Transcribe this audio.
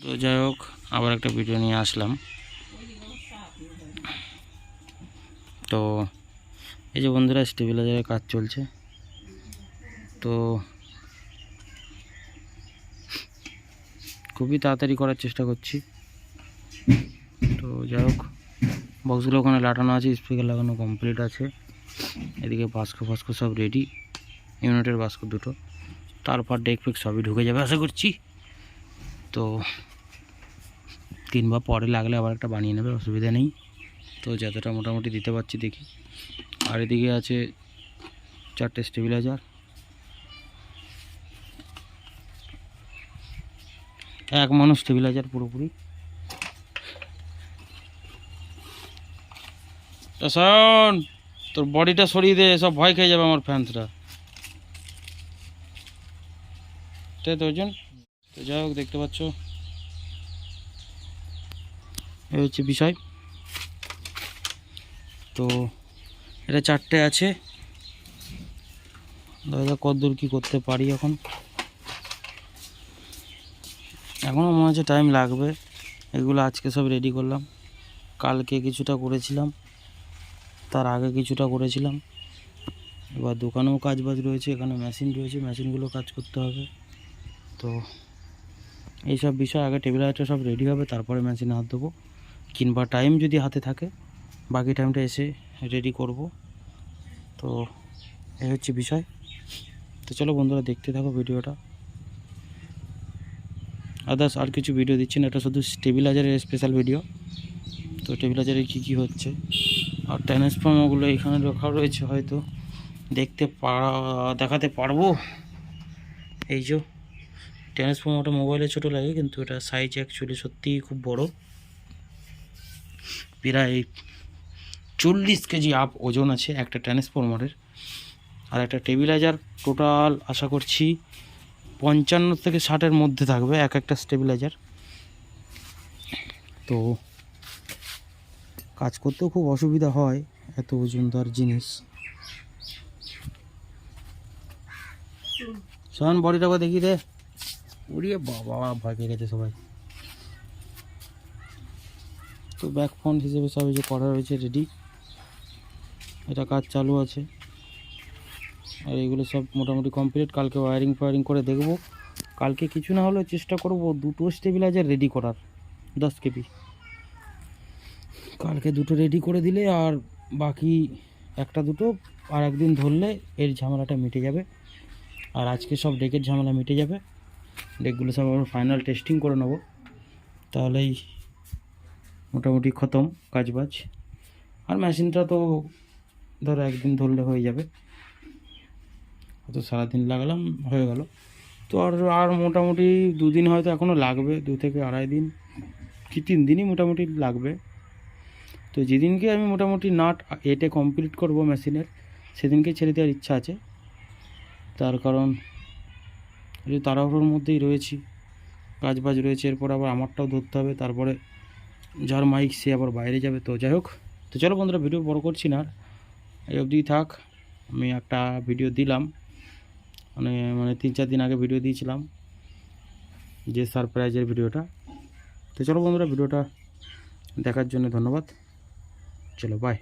তো যাই হোক, আবার একটা ভিডিও নিয়ে আসলাম। তো এই যে বন্ধুরা, স্টেবিলাইজারের কাজ চলছে। তো খুবই তাড়াতাড়ি করার চেষ্টা করছি। তো যাই হোক, বক্সগুলো ওখানে লাগানো আছে, স্পিকার লাগানো কমপ্লিট আছে। এদিকে বাস্কো ফাস্কো সব রেডি, ইউনিটের বাস্কো দুটো, তারপর ডেক ফেক সবই ঢুকে যাবে আশা করছি। তো কিংবা পরে লাগলে আবার একটা বানিয়ে নেবে, অসুবিধা নেই। তো যতটা মোটামুটি দিতে পারছি দেখি। আর এদিকে আছে 4টে স্টেবিলাইজার, এক মানুষ স্টেবিলাইজার পুরোপুরি। শোন, তোর বডিটা সরিয়ে দে, সব ভয় খেয়ে যাবে আমার ফ্যান্সরা। তাই তো ওজন। তো যাই হোক, দেখতে পাচ্ছ এই হচ্ছে বিষয়। তো এটা 4টে আছে। দাদা কতদূর কী করতে পারি এখনও মনে হচ্ছে টাইম লাগবে। এগুলো আজকে সব রেডি করলাম, কালকে কিছুটা করেছিলাম, তার আগে কিছুটা করেছিলাম। এবার দোকানেও কাজ বাজ রয়েছে, এখানে মেশিন রয়েছে, মেশিনগুলো কাজ করতে হবে। তো এইসব বিষয় আগে টেবিলাইজারটা সব রেডি হবে, তারপরে মেশিনে হাত দেবো। কিংবা টাইম যদি হাতে থাকে, বাকি টাইমটা এসে রেডি করব। তো এই হচ্ছে বিষয়। তো চলো বন্ধুরা, দেখতে থাকো ভিডিওটা। আদার্স আর কিছু ভিডিও দিচ্ছি না, এটা শুধু স্টেবিলাইজারের স্পেশাল ভিডিও। তো স্টেবিলাইজারে কী কী হচ্ছে, আর ট্রান্সফর্মারগুলো এখানে রাখা রয়েছে, হয়তো দেখাতে পারবো। এই যে ট্রান্সফর্মারটা মোবাইলে ছোটো লাগে, কিন্তু এটা সাইজ অ্যাকচুয়ালি সত্যিই খুব বড়। প্রায় 40 কেজি আপ ওজন আছে একটা ট্রান্সফর্মারের। আর একটা স্টেবিলাইজার টোটাল আশা করছি 55 থেকে 60-এর মধ্যে থাকবে এক একটা স্টেবিলাইজার। তো কাজ করতেও খুব অসুবিধা হয়, এত ওজনদার জিনিস। শোন, বডিটা দেখি দে। উড়িয়ে বাবা, ভয় পেয়ে গেছে সবাই। তো ব্যাক ফোন হিসেবে সব যে করা রয়েছে রেডি, এটা কাজ চালু আছে। আর এগুলো সব মোটামুটি কমপ্লিট। কালকে ওয়ারিং ফায়ারিং করে দেখব। কালকে কিছু না হলেও চেষ্টা করব 2টো স্টেবিলাইজার রেডি করার, 10 কেবি। কালকে 2টো রেডি করে দিলে আর বাকি 1টা 2টো আর একদিন ধরলে এর ঝামেলাটা মিটে যাবে। আর আজকে সব ডেকের ঝামেলা মিটে যাবে। ডেকগুলো সব আমরা ফাইনাল টেস্টিং করে নেব, তাহলেই মোটামুটি খতম কাজবাজ। আর মেশিনটা তো ধরো একদিন ধরলে হয়ে যাবে, হয়তো সারাদিন লাগালাম হয়ে গেল। তো আর মোটামুটি 2 দিন হয়তো এখনও লাগবে, 2 থেকে আড়াই দিন কি 3 দিনই মোটামুটি লাগবে। তো যেদিনকে আমি মোটামুটি নাট এটে কমপ্লিট করব মেশিনের, সেদিনকে ছেড়ে দেওয়ার ইচ্ছা আছে। তার কারণ এই তাড়াহুড়োর মধ্যেই রয়েছি, কাজবাজ রয়েছে, এরপর আবার আমারটাও ধরতে হবে, তারপরে যার মাইক সে আবার বাইরে যাবে। তো যাই হোক, তো চলো বন্ধুরা, ভিডিও বড় করছি না, এই অবধি থাক। আমি একটা ভিডিও দিলাম, মানে 3-4 দিন আগে ভিডিও দিয়েছিলাম, যে সারপ্রাইজের ভিডিওটা। তো চলো বন্ধুরা, ভিডিওটা দেখার জন্য ধন্যবাদ। চলো বাই।